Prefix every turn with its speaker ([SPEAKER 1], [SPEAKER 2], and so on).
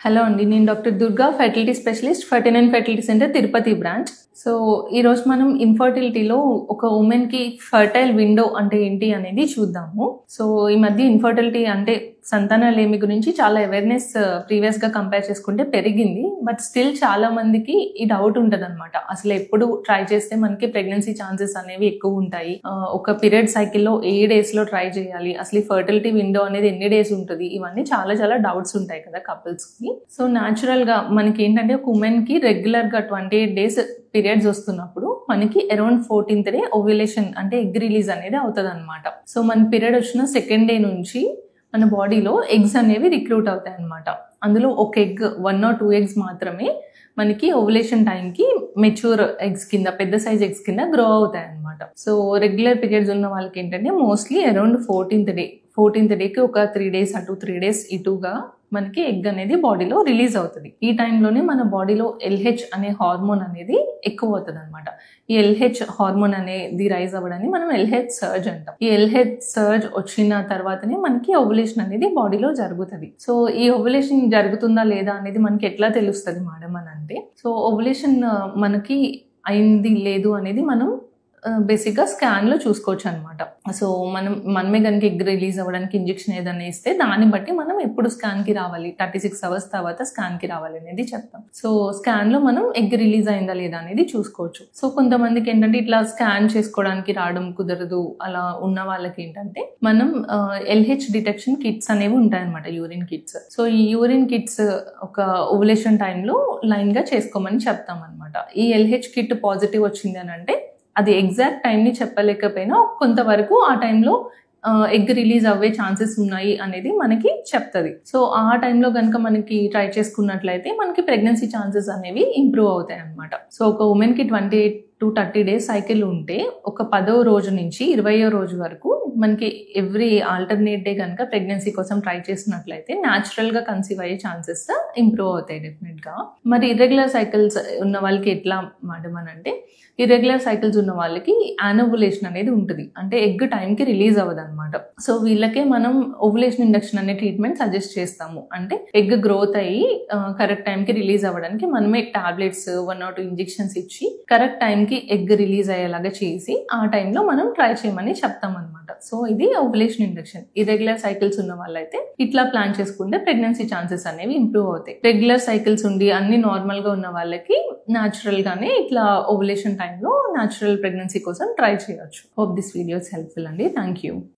[SPEAKER 1] Hello అండి, నేను doctor Durga, fertility specialist, 49 fertility centre, Tirupati branch. So ఈరోజు మనం ఇన్ఫర్టిలిటీలో ఒక ఉమెన్కి ఫర్టైల్ విండో అంటే ఏంటి అనేది చూద్దాము. సో ఈ మధ్య ఇన్ఫర్టిలిటీ అంటే సంతానలేమి గురించి చాలా అవేర్నెస్ ప్రీవియస్గా కంపేర్ చేసుకుంటే పెరిగింది. బట్ స్టిల్ చాలా మందికి ఈ డౌట్ ఉంటుంది అనమాట. అసలు ఎప్పుడు ట్రై చేస్తే మనకి ప్రెగ్నెన్సీ ఛాన్సెస్ అనేవి ఎక్కువ ఉంటాయి, ఒక పీరియడ్ సైకిల్లో ఏ డేస్లో ట్రై చేయాలి, అసలు ఈ ఫర్టిలిటీ విండో అనేది ఎన్ని డేస్ ఉంటుంది, ఇవన్నీ చాలా చాలా డౌట్స్ ఉంటాయి కదా కపుల్స్కి. సో న్యాచురల్గా మనకి ఏంటంటే ఒక ఉమెన్కి రెగ్యులర్గా 28 days పీరియడ్స్ వస్తున్నప్పుడు మనకి అరౌండ్ 14th day ఓవ్యులేషన్ అంటే ఎగ్ రిలీజ్ అనేది అవుతుంది అనమాట. సో మన పీరియడ్ వచ్చిన సెకండ్ డే నుంచి మన బాడీలో ఎగ్స్ అనేవి రిక్రూట్ అవుతాయి అనమాట. అందులో ఒక ఎగ్ 1 or 2 eggs మాత్రమే మనకి ఓవ్యులేషన్ టైంకి మెచ్యూర్ ఎగ్స్ కింద, పెద్ద సైజ్ ఎగ్స్ కింద గ్రో అవుతాయి అనమాట. సో రెగ్యులర్ పీరియడ్స్ ఉన్న వాళ్ళకి ఏంటంటే మోస్ట్లీ అరౌండ్ 14th డేకి ఒక 3 days అటు 3 days ఇటుగా మనకి ఎగ్ అనేది బాడీలో రిలీజ్ అవుతుంది. ఈ టైంలోనే మన బాడీలో ఎల్హెచ్ అనే హార్మోన్ అనేది ఎక్కువ అవుతుంది అనమాట. ఈ ఎల్హెచ్ హార్మోన్ అనేది రైజ్ అవ్వడాన్ని మనం ఎల్హెచ్ సర్జ్ అంటాం. ఈ ఎల్హెచ్ సర్జ్ వచ్చిన తర్వాతనే మనకి ఓవ్యులేషన్ అనేది బాడీలో జరుగుతుంది. సో ఈ ఓవ్యులేషన్ జరుగుతుందా లేదా అనేది మనకి ఎట్లా తెలుస్తుంది మేడం అని అంటే, సో ఓవ్యులేషన్ మనకి అయింది లేదు అనేది మనం బేసిక్గా స్కాన్లో చూసుకోవచ్చు అనమాట. సో మనమే కనుక ఎగ్ రిలీజ్ అవ్వడానికి ఇంజెక్షన్ ఏదైనా ఇస్తే దాన్ని బట్టి మనం ఎప్పుడు స్కాన్కి రావాలి, 36 hours తర్వాత స్కాన్కి రావాలి అనేది చెప్తాం. సో స్కాన్లో మనం ఎగ్ రిలీజ్ అయిందా లేదా అనేది చూసుకోవచ్చు. సో కొంతమందికి ఏంటంటే ఇట్లా స్కాన్ చేసుకోవడానికి రావడం కుదరదు, అలా ఉన్న వాళ్ళకి ఏంటంటే మనం ఎల్హెచ్ డిటెక్షన్ కిట్స్ అనేవి ఉంటాయన్నమాట, యూరిన్ కిట్స్. సో ఈ యూరిన్ కిట్స్ ఒక ఓవ్యులేషన్ టైంలో లైన్గా చేసుకోమని చెప్తాం అనమాట. ఈ ఎల్హెచ్ కిట్ పాజిటివ్ వచ్చింది అని అంటే అది ఎగ్జాక్ట్ టైంని చెప్పలేకపోయినా కొంతవరకు ఆ టైంలో ఎగ్ రిలీజ్ అవ్వే ఛాన్సెస్ ఉన్నాయి అనేది మనకి చెప్తుంది. సో ఆ టైంలో కనుక మనకి ట్రై చేసుకున్నట్లయితే మనకి ప్రెగ్నెన్సీ ఛాన్సెస్ అనేవి ఇంప్రూవ్ అవుతాయి అనమాట. సో ఒక ఉమెన్కి 28 to 30 days సైకిల్ ఉంటే ఒక 10వ రోజు నుంచి 20వ రోజు వరకు మనకి ఎవ్రీ ఆల్టర్నేట్ డే కనుక ప్రెగ్నెన్సీ కోసం ట్రై చేసినట్లయితే న్యాచురల్గా కన్సీవ్ అయ్యే ఛాన్సెస్ ఇంప్రూవ్ అవుతాయి డెఫినెట్గా. మరి ఇర్రెగ్యులర్ సైకిల్స్ ఉన్న వాళ్ళకి ఎట్లా మేడం అని అంటే, ఇర్రెగ్యులర్ సైకిల్స్ ఉన్న వాళ్ళకి యానోవులేషన్ అనేది ఉంటుంది, అంటే ఎగ్ టైంకి రిలీజ్ అవ్వదు అనమాట. సో వీళ్ళకే మనం ఓవులేషన్ ఇండక్షన్ అనే ట్రీట్మెంట్ సజెస్ట్ చేస్తాము. అంటే ఎగ్ గ్రోత్ అయ్యి కరెక్ట్ టైంకి రిలీజ్ అవ్వడానికి మనమే టాబ్లెట్స్ 1 or 2 ఇంజెక్షన్స్ ఇచ్చి కరెక్ట్ టైంకి ఎగ్ రిలీజ్ అయ్యేలాగా చేసి ఆ టైంలో మనం ట్రై చేయమని చెప్తాం అనమాట. సో ఇది ఓవులేషన్ ఇండక్షన్. ఇర్రెగ్యులర్ సైకిల్స్ ఉన్న వాళ్ళైతే ఇట్లా ప్లాన్ చేసుకుంటే ప్రెగ్నెన్సీ ఛాన్సెస్ అనేవి ఇంప్రూవ్ అవుతాయి. రెగ్యులర్ సైకిల్స్ ఉండి అన్ని నార్మల్ గా ఉన్న వాళ్ళకి న్యాచురల్ గానే ఇట్లా ఓవులేషన్ టైంలో న్యాచురల్ ప్రెగ్నెన్సీ కోసం ట్రై చేయొచ్చు. హోప్ దిస్ వీడియోస్ హెల్ప్ఫుల్ అండి. Thank you.